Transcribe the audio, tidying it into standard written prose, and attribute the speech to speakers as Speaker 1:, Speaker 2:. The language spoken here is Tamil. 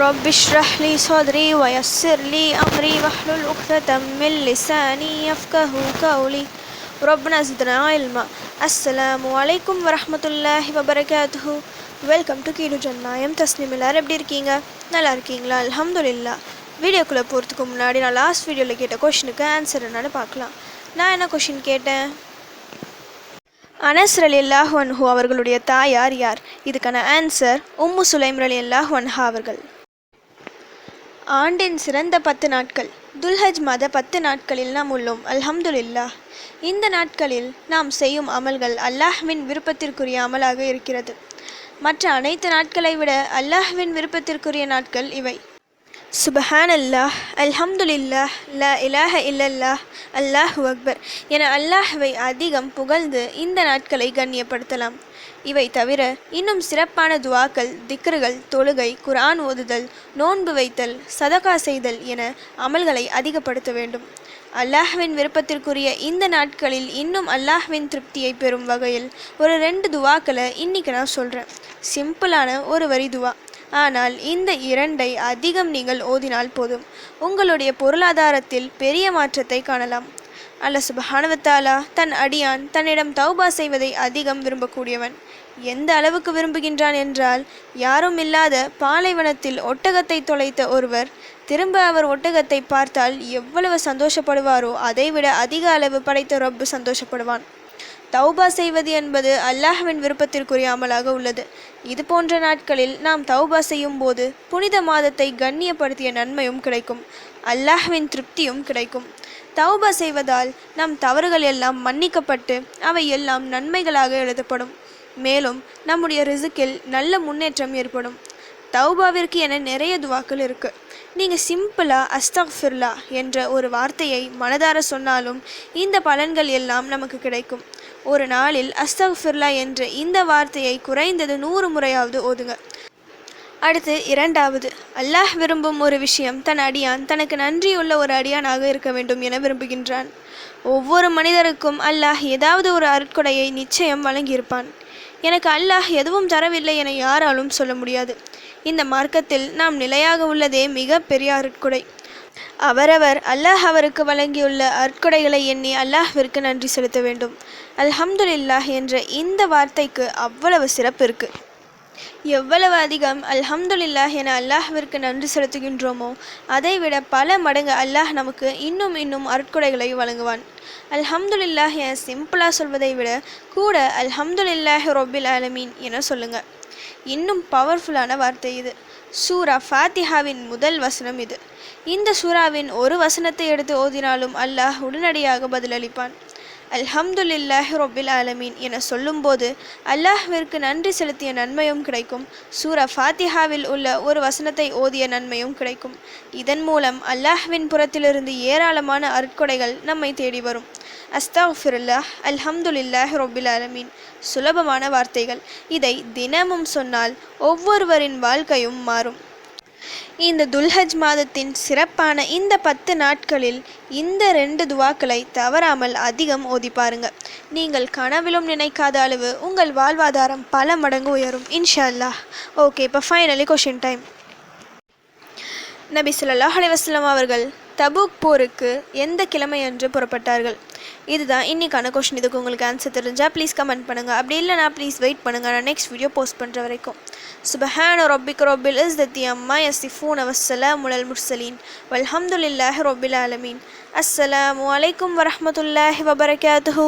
Speaker 1: رب اشرح لي صدري ويسر لي أمري واحلل عقدة من لساني يفقهوا قولي ربنا زدنا علما. அஸ்ஸலாமு அலைக்கும் வரஹ்மத்துல்லாஹி வபரகாத்துஹு. வெல்கம் டு கீழு ஜன்னாயம் தஸ்னிம். எல்லாரும் எப்படி இருக்கீங்க? நல்லா இருக்கீங்களா? அல்ஹம்துலில்லாஹ். வீடியோக்குள்ளே போகிறதுக்கு முன்னாடி நான் லாஸ்ட் வீடியோவில் கேட்ட கொஷினுக்கு ஆன்சர் என்னன்னு பார்க்கலாம். நான் என்ன கொஷின் கேட்டேன்? அனஸ் ரலியல்லாஹு அன்ஹு அவர்களுடைய தாயார் யார்? இதுக்கான ஆன்சர் உம்மு சுலைம் ரலியல்லாஹு அன்ஹா அவர்கள். ஆண்டின் சிறந்த 10 நாட்கள் துல்ஹஜ் மாத 10 நாட்களில் நாம் உள்ளோம். அல்ஹம்துலில்லாஹ். இந்த நாட்களில் நாம் செய்யும் அமல்கள் அல்லாஹ்வின் விருப்பத்திற்குரிய அமலாக இருக்கிறது. மற்ற அனைத்து நாட்களை விட அல்லாஹ்வின் விருப்பத்திற்குரிய நாட்கள் இவை. சுபஹானல்லாஹ், அல்ஹம்துலில்லாஹ், லா இலாஹ இல்லல்லாஹ், அல்லாஹு அக்பர் என அல்லாஹ்வை அதிகம் புகழ்ந்து இந்த நாட்களை கண்ணியப்படுத்தலாம். இவை தவிர இன்னும் சிறப்பான துவாக்கள், திக்ருகள், தொழுகை, குர்ஆன் ஓதுதல், நோன்பு வைத்தல், சதகா செய்தல் என அமல்களை அதிகப்படுத்த வேண்டும். அல்லாஹ்வின் விருப்பத்திற்குரிய இந்த நாட்களில் இன்னும் அல்லாஹ்வின் திருப்தியை பெறும் வகையில் ஒரு 2 துவாக்களை இன்றைக்கி நான் சொல்கிறேன். சிம்பிளான ஒரு வரி துவா. ஆனால் இந்த 2ஐ அதிகம் நீங்கள் ஓதினால் போதும், உங்களுடைய பொருளாதாரத்தில் பெரிய மாற்றத்தை காணலாம். அல்லாஹ் சுப்ஹானஹு வ தஆலா தன் அடியான் தன்னிடம் தௌபா செய்வதை அதிகம் விரும்பக்கூடியவன். எந்த அளவுக்கு விரும்புகின்றான் என்றால், யாரும் இல்லாத பாலைவனத்தில் ஒட்டகத்தை தொலைத்த ஒருவர் திரும்ப அவர் ஒட்டகத்தை பார்த்தால் எவ்வளவு சந்தோஷப்படுவாரோ அதைவிட அதிக அளவு படைத்த ரப்பு சந்தோஷப்படுவான். தௌபா செய்வது என்பது அல்லாஹ்வின் விருப்பத்திற்குரிய அமலாக உள்ளது. இது போன்ற நாட்களில் நாம் தௌபா செய்யும் போது புனித மாதத்தை கண்ணியப்படுத்திய நன்மையும் கிடைக்கும், அல்லாஹ்வின் திருப்தியும் கிடைக்கும். தௌபா செய்வதால் நம் தவறுகள் எல்லாம் மன்னிக்கப்பட்டு அவை எல்லாம் நன்மைகளாக எழுதப்படும். மேலும் நம்முடைய ரிசுக்கில் நல்ல முன்னேற்றம் ஏற்படும். தௌபாவிற்கு என நிறைய துவாக்கள் இருக்குது. நீங்கள் சிம்பிளாக அஸ்தக்ஃபிருல்லா என்ற ஒரு வார்த்தையை மனதார சொன்னாலும் இந்த பலன்கள் எல்லாம் நமக்கு கிடைக்கும். ஒரு நாளில் அஸ்தக்ஃபிருல்லா என்ற இந்த வார்த்தையை குறைந்தது 100 முறையாவது ஓதுங்க. அடுத்து 2வது, அல்லாஹ் விரும்பும் ஒரு விஷயம் தன் அடியான் தனக்கு நன்றியுள்ள ஒரு அடியானாக இருக்க வேண்டும் என விரும்புகின்றான். ஒவ்வொரு மனிதருக்கும் அல்லாஹ் ஏதாவது ஒரு அருட்கொடையை நிச்சயம் வழங்கியிருப்பான். எனக்கு அல்லாஹ் எதுவும் தரவில்லை என யாராலும் சொல்ல முடியாது. இந்த மார்க்கத்தில் நாம் நிலையாக உள்ளதே மிக பெரிய அருட்கொடை. அவரவர் அல்லாஹ் அவருக்கு வழங்கியுள்ள அருட்கொடைகளை எண்ணி அல்லாஹ்விற்கு நன்றி செலுத்த வேண்டும். அல்ஹம்துலில்லாஹ் என்ற இந்த வார்த்தைக்கு அவ்வளவு சிறப்பு இருக்குது. எவ்வளவு அதிகம் அல்ஹம்துலில்லாஹ் என அல்லாஹ்விற்கு நன்றி செலுத்துகின்றோமோ அதைவிட பல மடங்கு அல்லாஹ் நமக்கு இன்னும் அருட்கொடைகளை வழங்குவான். அல்ஹம்துலில்லாஹ் என சிம்பிளாக சொல்வதை விட கூட அல்ஹம்துலில்லாஹ் ரப்பில் ஆலமீன் என சொல்லுங்கள். இன்னும் பவர்ஃபுல்லான வார்த்தை இது. சூரா ஃபாத்திஹாவின் முதல் வசனம் இது. இந்த சூராவின் ஒரு வசனத்தை எடுத்து ஓதினாலும் அல்லாஹ் உடனடியாக பதிலளிப்பான். அல்ஹம்துலில்லாஹி ரப்பில் ஆலமீன் என சொல்லும்போது அல்லாஹ்விற்கு நன்றி செலுத்திய நன்மையும் கிடைக்கும். சூரா ஃபாத்திஹாவில் உள்ள ஒரு வசனத்தை ஓதிய நன்மையும் கிடைக்கும். இதன் மூலம் அல்லாஹ்வின் புறத்திலிருந்து ஏராளமான அருட்கொடைகள் நம்மை தேடி வரும். அஸ்தக்ஃபிருல்லாஹ், அல்ஹம்துலில்லாஹி ரப்பில் ஆலமீன் சுலபமான வார்த்தைகள். இதை தினமும் சொன்னால் ஒவ்வொருவரின் வாழ்க்கையும் மாறும். இந்த துல்ஹஜ் மாதத்தின் சிறப்பான இந்த 10 நாட்களில் இந்த 2 துவாக்களை தவறாமல் அதிகம் ஓதி பாருங்க. நீங்கள் கனவிலும் நினைக்காத அளவு உங்கள் வாழ்வாதாரம் பல மடங்கு உயரும் இன்ஷா அல்லாஹ். ஓகே, இப்போ ஃபைனலி கொஷின் டைம். நபி ஸல்லல்லாஹு அலைஹி வஸல்லம் அவர்கள் தபூக் போருக்கு எந்த கிழமையன்று புறப்பட்டார்கள்? இதுதான் இன்னைக்கான கொஷின். இதுக்கு உங்களுக்கு ஆன்சர் தெரிஞ்சால் ப்ளீஸ் கமெண்ட் பண்ணுங்கள். அப்படி இல்லைனா ப்ளீஸ் வெயிட் பண்ணுங்கள், நான் நெக்ஸ்ட் வீடியோ போஸ்ட் பண்ணுற வரைக்கும். சுபஹான ரப்பிக ரப்பில் இஸ்ஸத்தி அம்மா யசிஃபூன வஸ்ஸலாமு அலல் முர்ஸலீன் வல்ஹம்துலில்லாஹி ரப்பில் ஆலமீன். அஸ்ஸலாமு அலைக்கும் வரஹ்மத்துல்லாஹி வபரகாத்துஹு.